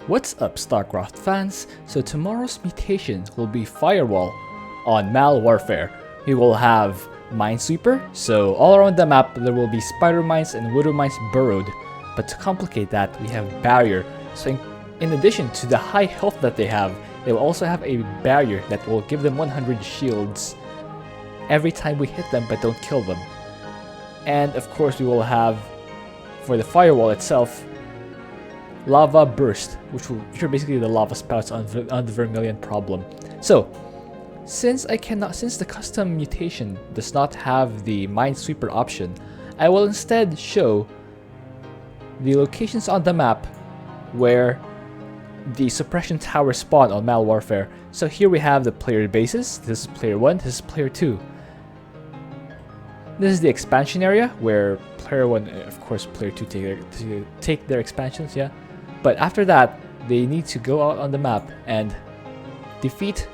What's up, Starcraft fans? So tomorrow's mutation will be Firewall on Malwarfare. We will have Minesweeper, so all around the map there will be spider mines and widow mines burrowed. But to complicate that, we have Barrier. So in addition to the high health that they will also have a barrier that will give them 100 shields every time we hit them but don't kill them. And of course we will have, for the Firewall itself, Lava Burst, which are basically the lava spouts on the Vermilion problem. So, since the custom mutation does not have the Minesweeper option, I will instead show the locations on the map where the Suppression Towers spawn on Malwarfare. So here we have the player bases. This is player 1, this is player 2. This is the expansion area where player 1, of course player 2 take their expansions, yeah. But after that, they need to go out on the map and defeat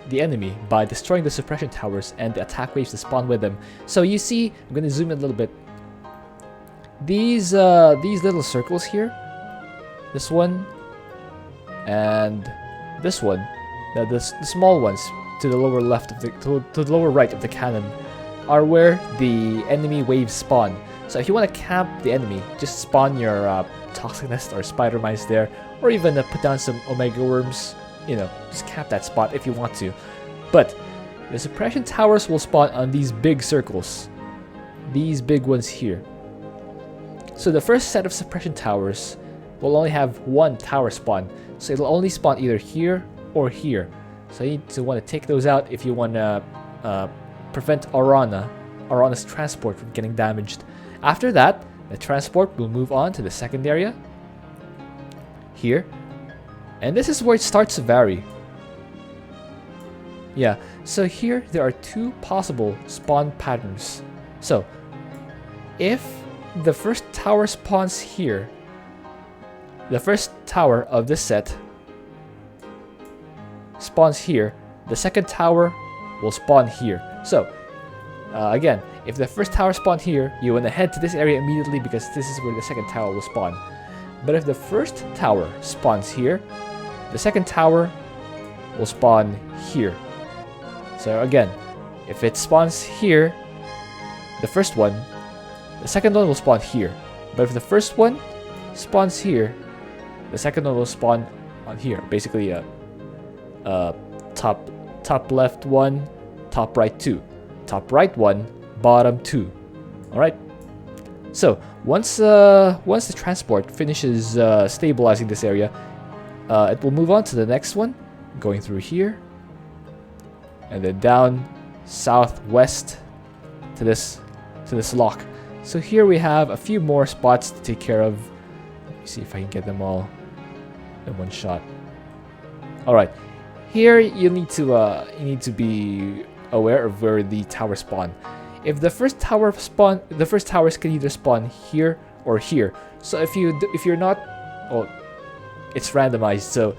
the enemy by destroying the suppression towers and the attack waves that spawn with them. So you see, I'm going to zoom in a little bit. These little circles here, this one and this one, the small ones to the lower left of to the lower right of the cannon, are where the enemy waves spawn. So if you want to camp the enemy, just spawn your toxic nest or spider mines there, or even put down some omega worms. You know, just camp that spot if you want to. But the suppression towers will spawn on these big circles, these big ones here. So the first set of suppression towers will only have one tower spawn, so it'll only spawn either here or here. So you need to want to take those out if you want to prevent Orana's transport from getting damaged. After that, the transport will move on to the second area here, and this is where it starts to vary. Yeah, so here there are two possible spawn patterns. So if the first tower spawns here, the first tower of this set spawns here, the second tower will spawn here. So again, if the first tower spawned here, you want to head to this area immediately because this is where the second tower will spawn. But if the first tower spawns here, the second tower will spawn here. So again, if it spawns here, the first one, the second one will spawn here. But if the first one spawns here, the second one will spawn on here. Basically top left 1, top right 2. Top right 1, bottom 2. Alright? So, once the transport finishes stabilizing this area, it will move on to the next one, going through here, and then down southwest to this lock. So here we have a few more spots to take care of. Let me see if I can get them all in one shot. Alright. Here you need to be aware of where the towers spawn. If the first tower spawn, the first towers can either spawn here or here. So if you're not, well, it's randomized. So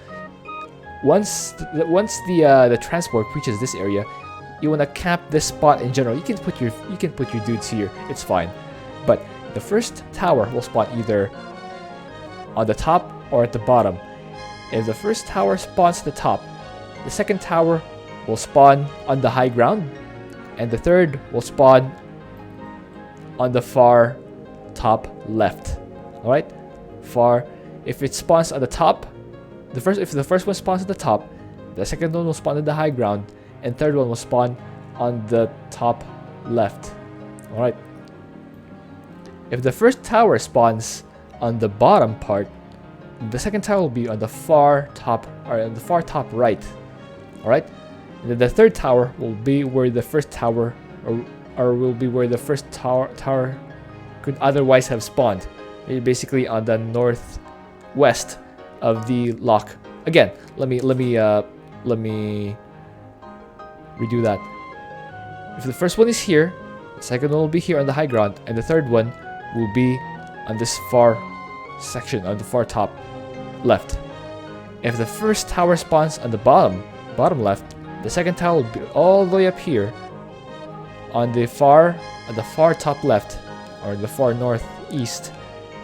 once the transport reaches this area, you want to camp this spot in general. You can put your dudes here. It's fine. But the first tower will spawn either on the top or at the bottom. If the first tower spawns at the top, the second tower will spawn on the high ground, and the third will spawn on the far top left. Alright? If it spawns on the top, if the first one spawns at the top, the second one will spawn on the high ground, and third one will spawn on the top left. Alright? If the first tower spawns on the bottom part, the second tower will be on the far top, or on the far top right. Alright? And then the third tower will be where the first tower, or will be where the first tower could otherwise have spawned. Basically on the northwest of the lock. Again, let me redo that. If the first one is here, the second one will be here on the high ground, and the third one will be on this far section, on the far top left. If the first tower spawns on the bottom left, the second tower will be all the way up here on the far top left, or the far northeast,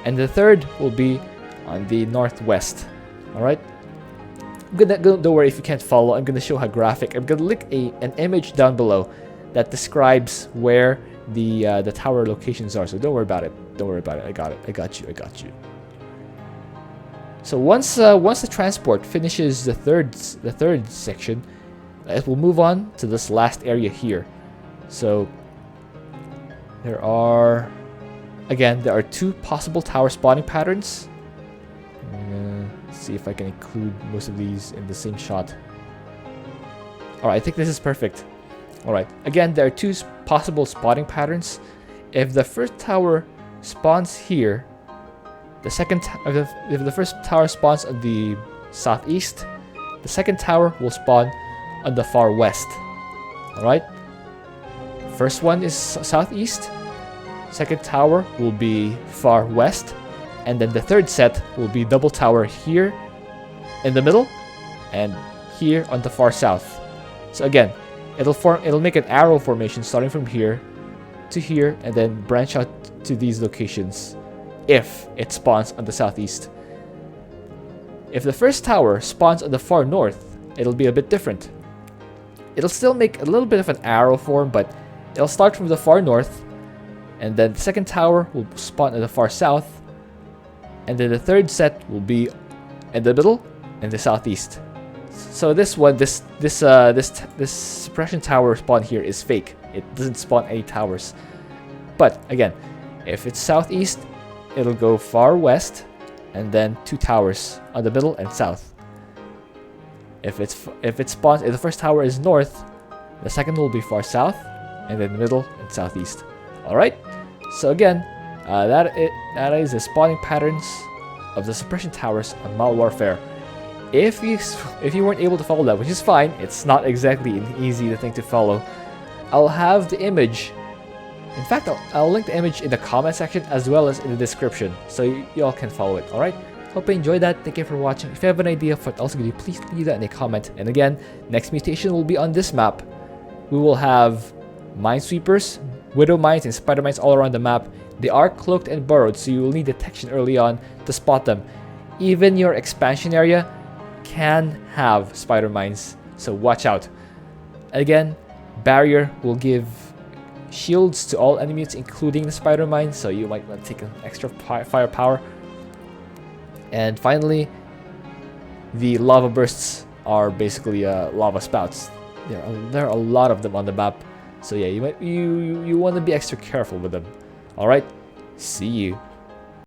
and the third will be on the northwest. All right. Don't worry if you can't follow. I'm gonna show a graphic. I'm gonna link an image down below that describes where the tower locations are. So don't worry about it. Don't worry about it. I got it. I got you. I got you. So once the transport finishes the third section, it will move on to this last area here. So there are two possible tower spawning patterns. Let's see if I can include most of these in the same shot. Alright, I think this is perfect. Alright, again, there are two possible spawning patterns. If the first tower spawns here, if the first tower spawns on the southeast, the second tower will spawn on the far west. Alright? First one is southeast, second tower will be far west, and then the third set will be double tower here in the middle and here on the far south. So again, it'll make an arrow formation starting from here to here and then branch out to these locations if it spawns on the southeast. If the first tower spawns on the far north, it'll be a bit different. It'll still make a little bit of an arrow form, but it'll start from the far north, and then the second tower will spawn in the far south, and then the third set will be in the middle and the southeast. So this suppression tower spawn here is fake. It doesn't spawn any towers. But again, if it's southeast, it'll go far west, and then two towers on the middle and south. If the first tower is north, the second will be far south, and then the middle and southeast. All right. So again, that is the spawning patterns of the suppression towers on Malwarfare. If you weren't able to follow that, which is fine, it's not exactly an easy thing to follow. I'll have the image. In fact, I'll link the image in the comment section as well as in the description, so y'all can follow it. All right. Hope you enjoyed that. Thank you for watching. If you have an idea of what else to do, please leave that in a comment. And again, next mutation will be on this map. We will have minesweepers, widow mines, and spider mines all around the map. They are cloaked and burrowed, so you will need detection early on to spot them. Even your expansion area can have spider mines, so watch out. Again, barrier will give shields to all enemies, including the spider mines, so you might want to take an extra firepower. And finally, the lava bursts are basically lava spouts. There are a lot of them on the map, so yeah, you want to be extra careful with them. All right, see you.